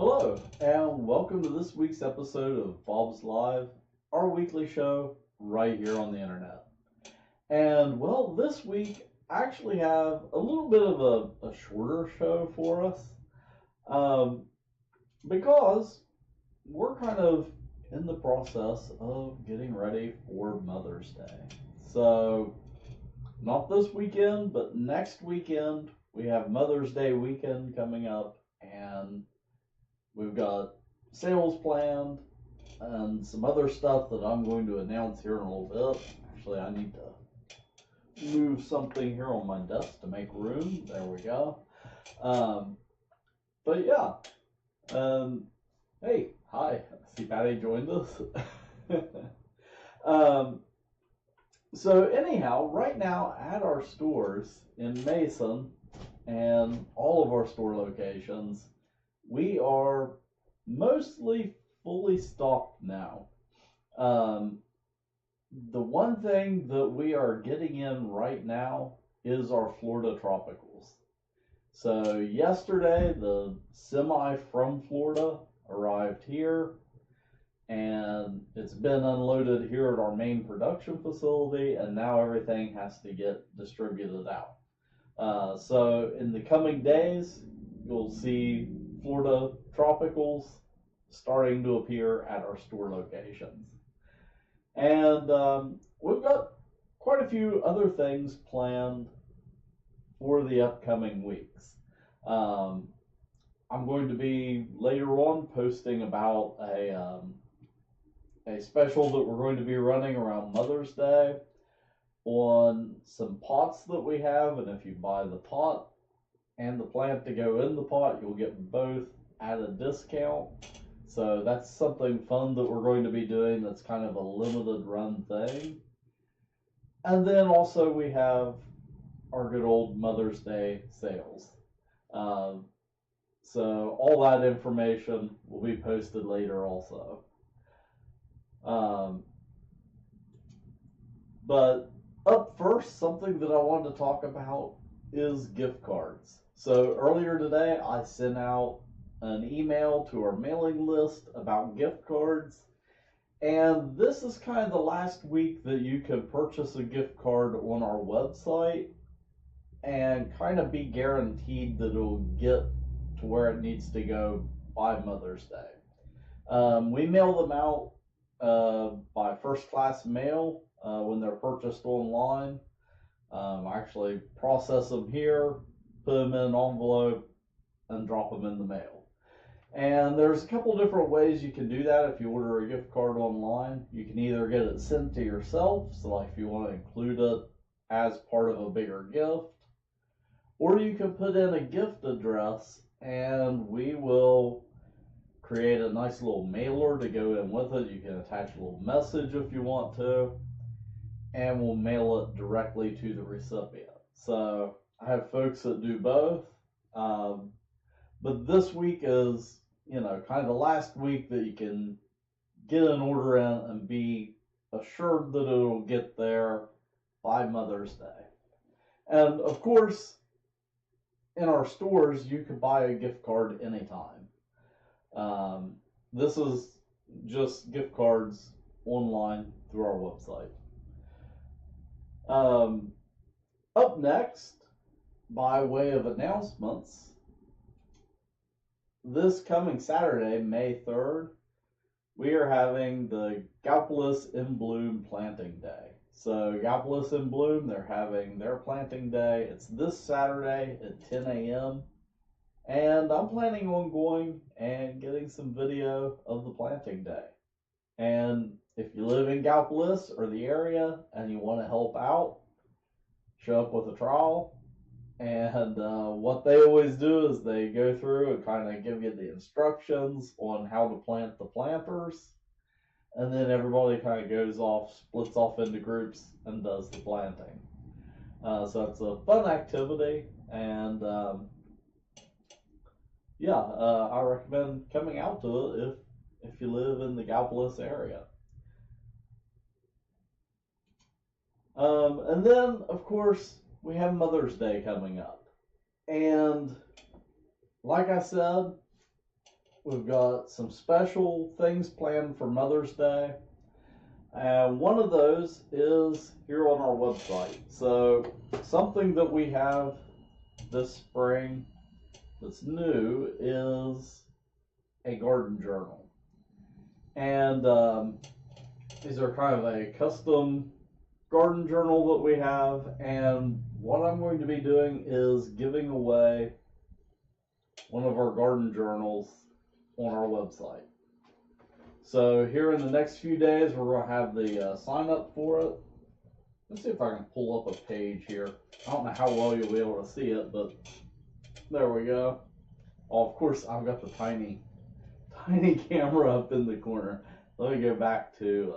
Hello, and welcome to this week's episode of Bob's Live, our weekly show right here on the internet. And well, this week I actually have a little bit of a shorter show for us um, because we're kind of in the process of getting ready for Mother's Day. So, not this weekend, but next weekend, we have Mother's Day weekend coming up, and we've got sales planned and some other stuff that I'm going to announce here in a little bit. Actually, I need to move something here on my desk to make room. There we go. Um, but yeah, um, hey, hi. I see Patty joined us. um, so anyhow, right now at our stores in Mason and all of our store locations, we are mostly fully stocked now. Um, the one thing that we are getting in right now is our Florida tropicals. So yesterday, the semi from Florida arrived here, and it's been unloaded here at our main production facility, and now everything has to get distributed out. So in the coming days, you'll see Florida tropicals starting to appear at our store locations. And we've got quite a few other things planned for the upcoming weeks. Um, I'm going to be later on posting about a special that we're going to be running around Mother's Day on some pots that we have. And if you buy the pot and the plant to go in the pot, you'll get both at a discount. So that's something fun that we're going to be doing that's kind of a limited run thing. And then also we have our good old Mother's Day sales. Um, so all that information will be posted later also. Um, but up first, something that I wanted to talk about is gift cards. So earlier today, I sent out an email to our mailing list about gift cards. And this is kind of the last week that you can purchase a gift card on our website and kind of be guaranteed that it'll get to where it needs to go by Mother's Day. We mail them out by first class mail when they're purchased online. Actually process them here, put them in an envelope, and drop them in the mail. And there's a couple different ways you can do that if you order a gift card online. You can either get it sent to yourself, so like if you want to include it as part of a bigger gift, or you can put in a gift address and we will create a nice little mailer to go in with it. You can attach a little message if you want to, and we'll mail it directly to the recipient. So I have folks that do both. But this week is, kind of the last week that you can get an order in and be assured that it'll get there by Mother's Day. And of course, in our stores, you can buy a gift card anytime. This is just gift cards online through our website. Up next, by way of announcements, this coming Saturday, May 3rd, we are having the Gallipolis in Bloom Planting Day. So Gallipolis in Bloom, they're having their planting day. It's this Saturday at 10 a.m. And I'm planning on going and getting some video of the planting day. And if you live in Gallipolis or the area and you want to help out, show up with a trowel. And what they always do is they go through and kind of give you the instructions on how to plant the planters. And then everybody kind of goes off, splits off into groups, and does the planting. So it's a fun activity. And I recommend coming out to it if you live in the Gallipolis area. And then, of course, we have Mother's Day coming up. And like I said, we've got some special things planned for Mother's Day. And one of those is here on our website. So something that we have this spring that's new is a garden journal. And these are kind of a custom garden journal that we have. And what I'm going to be doing is giving away one of our garden journals on our website. So here in the next few days, we're going to have the sign up for it. Let's see if I can pull up a page here. I don't know how well you'll be able to see it, but there we go. Oh, of course, I've got the tiny camera up in the corner. Let me go back to,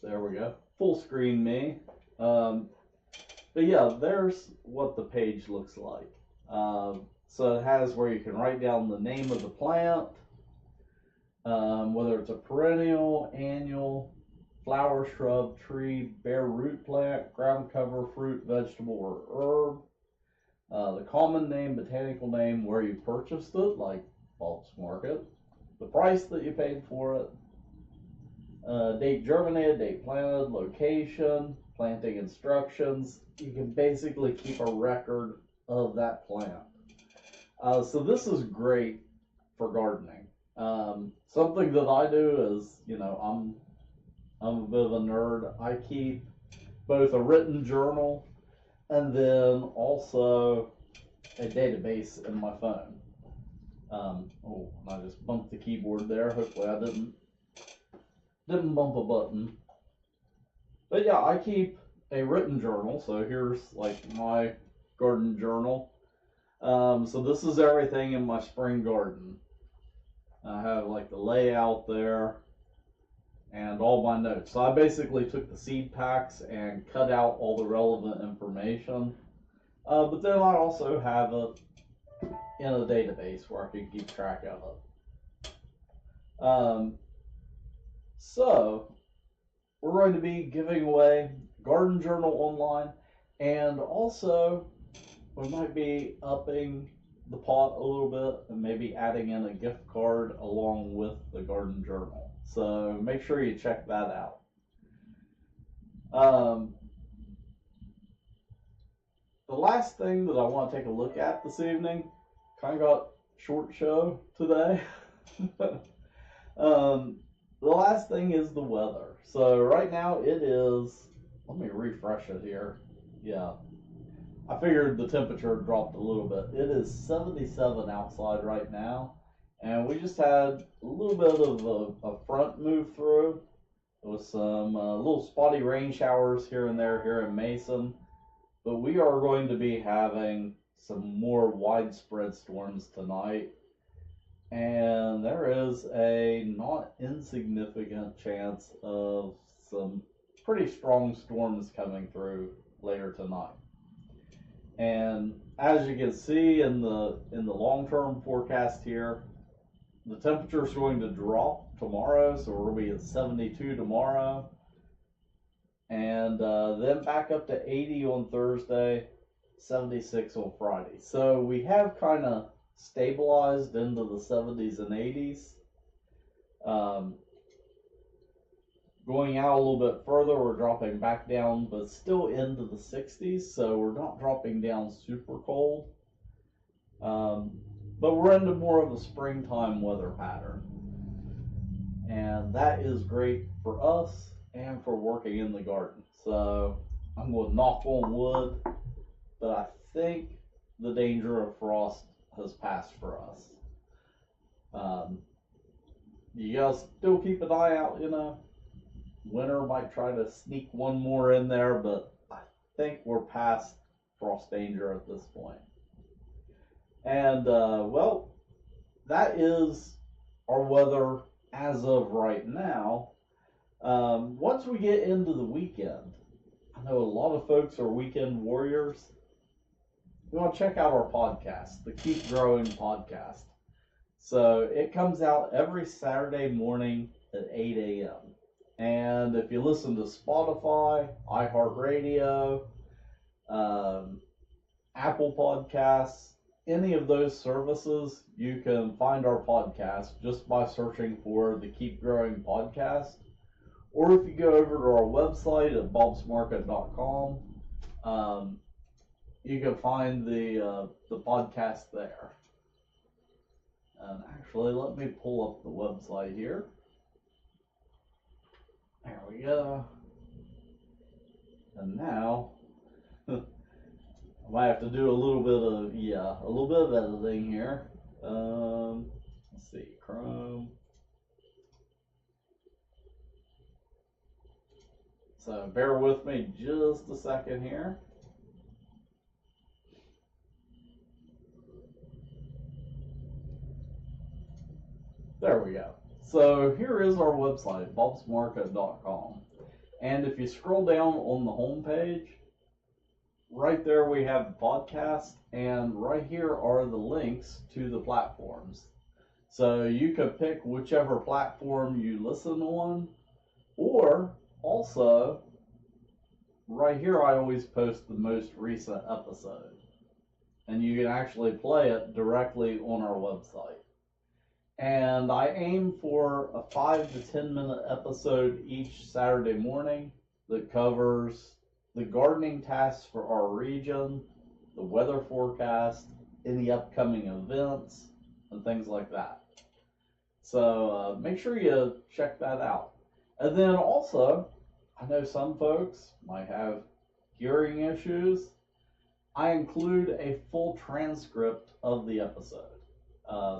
there we go. Full screen me. But yeah, there's what the page looks like. So it has where you can write down the name of the plant, whether it's a perennial, annual, flower, shrub, tree, bare root plant, ground cover, fruit, vegetable, or herb, the common name, botanical name, where you purchased it, like Bulbs Market, the price that you paid for it, date germinated, date planted, location, planting instructions. You can basically keep a record of that plant. So this is great for gardening. Something that I do is, I'm a bit of a nerd. I keep both a written journal and then also a database in my phone. I just bumped the keyboard there. Hopefully I didn't bump a button. But yeah, I keep a written journal. So here's like my garden journal. So this is everything in my spring garden. I have like the layout there and all my notes. So I basically took the seed packs and cut out all the relevant information. But then I also have it in a database where I can keep track of it. So we're going to be giving away Garden Journal online, and also we might be upping the pot a little bit and maybe adding in a gift card along with the garden journal. So make sure you check that out. The last thing that I want to take a look at this evening, kind of got short show today. The last thing is the weather. So right now it is, let me refresh it here. Yeah. I figured the temperature dropped a little bit. It is 77 outside right now, and we just had a little bit of a front move through with some little spotty rain showers here and there here in Mason, but we are going to be having some more widespread storms tonight, and there is a not insignificant chance of some pretty strong storms coming through later tonight. And as you can see in the long-term forecast here, the temperature is going to drop tomorrow, so we'll be at 72 tomorrow, and then back up to 80 on Thursday, 76 on Friday. So we have kind of stabilized into the 70s and 80s. Going out a little bit further, we're dropping back down, but still into the 60s, so we're not dropping down super cold. But we're into more of a springtime weather pattern. And that is great for us and for working in the garden. So I'm going to knock on wood, but I think the danger of frost has passed for us. You guys still keep an eye out, Winter might try to sneak one more in there, but I think we're past frost danger at this point. And, well, that is our weather as of right now. Once we get into the weekend, I know a lot of folks are weekend warriors. You want to check out our podcast, the Keep Growing Podcast. So it comes out every Saturday morning at 8 a.m. And if you listen to Spotify, iHeartRadio, Apple Podcasts, any of those services, you can find our podcast just by searching for the Keep Growing Podcast. Or if you go over to our website at bobsmarket.com, you can find the podcast there. And actually, let me pull up the website here. There we go. And now, I might have to do a little bit of editing here. Let's see, Chrome. So bear with me just a second here. There we go. So here is our website, bobsmarket.com. And if you scroll down on the home page, right there we have the podcast, and right here are the links to the platforms. So you can pick whichever platform you listen on, or also right here I always post the most recent episode. And you can actually play it directly on our website. And I aim for a 5 to 10 minute episode each Saturday morning that covers the gardening tasks for our region, the weather forecast, any upcoming events, and things like that. So make sure you check that out. And then also, I know some folks might have hearing issues. I include a full transcript of the episode.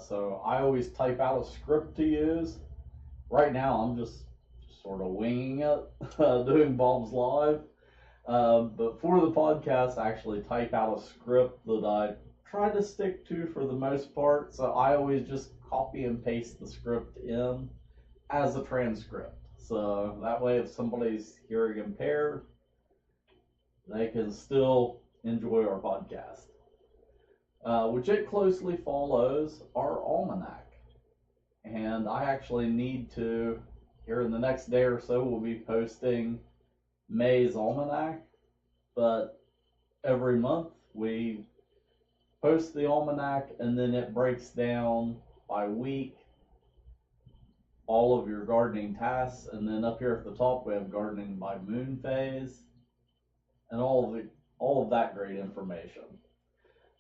So I always type out a script to use. Right now I'm just sort of winging it, doing Bob's Live. But for the podcast, I actually type out a script that I try to stick to for the most part. So I always just copy and paste the script in as a transcript. So that way, if somebody's hearing impaired, they can still enjoy our podcast. Which it closely follows our almanac. And I actually need to, here in the next day or so, we'll be posting May's almanac. But every month we post the almanac, and then it breaks down by week all of your gardening tasks. And then up here at the top we have gardening by moon phase and all of that great information.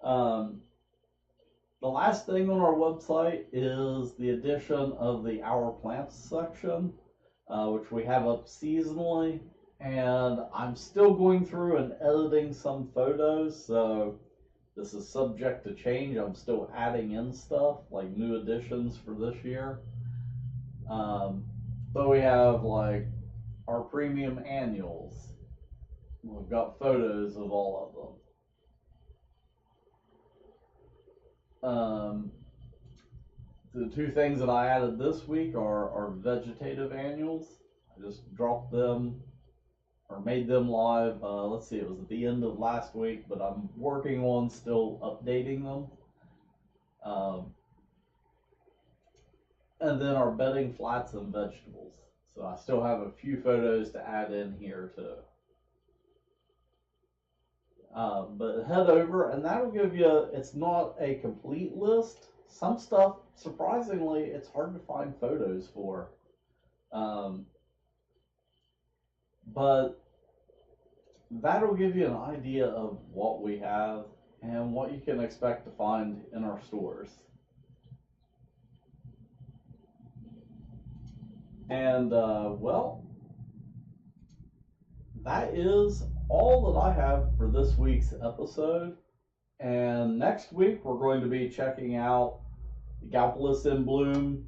The last thing on our website is the addition of the Our Plants section, which we have up seasonally. And I'm still going through and editing some photos, so this is subject to change. I'm still adding in stuff, like new additions for this year. But we have like our premium annuals. We've got photos of all of them. The two things that I added this week are vegetative annuals. I just dropped them or made them live. Let's see, it was at the end of last week, but I'm working on still updating them. And then our bedding flats and vegetables. So I still have a few photos to add in here too. But head over, and that'll give you, it's not a complete list. Some stuff, surprisingly, it's hard to find photos for. But that'll give you an idea of what we have and what you can expect to find in our stores. And, well, that is all that I have for this week's episode. And next week, we're going to be checking out Galpalis in Bloom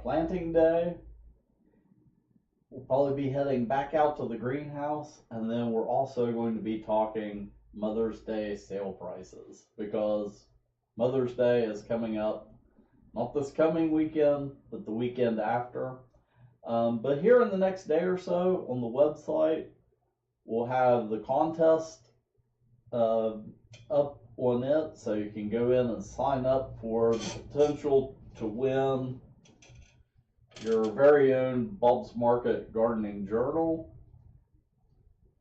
planting day. We'll probably be heading back out to the greenhouse, and then we're also going to be talking Mother's Day sale prices, because Mother's Day is coming up, not this coming weekend, but the weekend after. But here in the next day or so on the website, we'll have the contest up on it, so you can go in and sign up for the potential to win your very own Bob's Market Gardening Journal,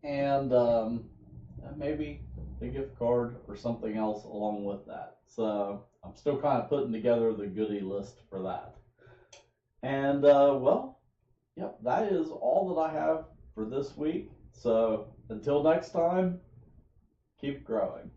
and maybe a gift card or something else along with that. So I'm still kind of putting together the goodie list for that. And well, yep, that is all that I have for this week. So until next time, keep growing.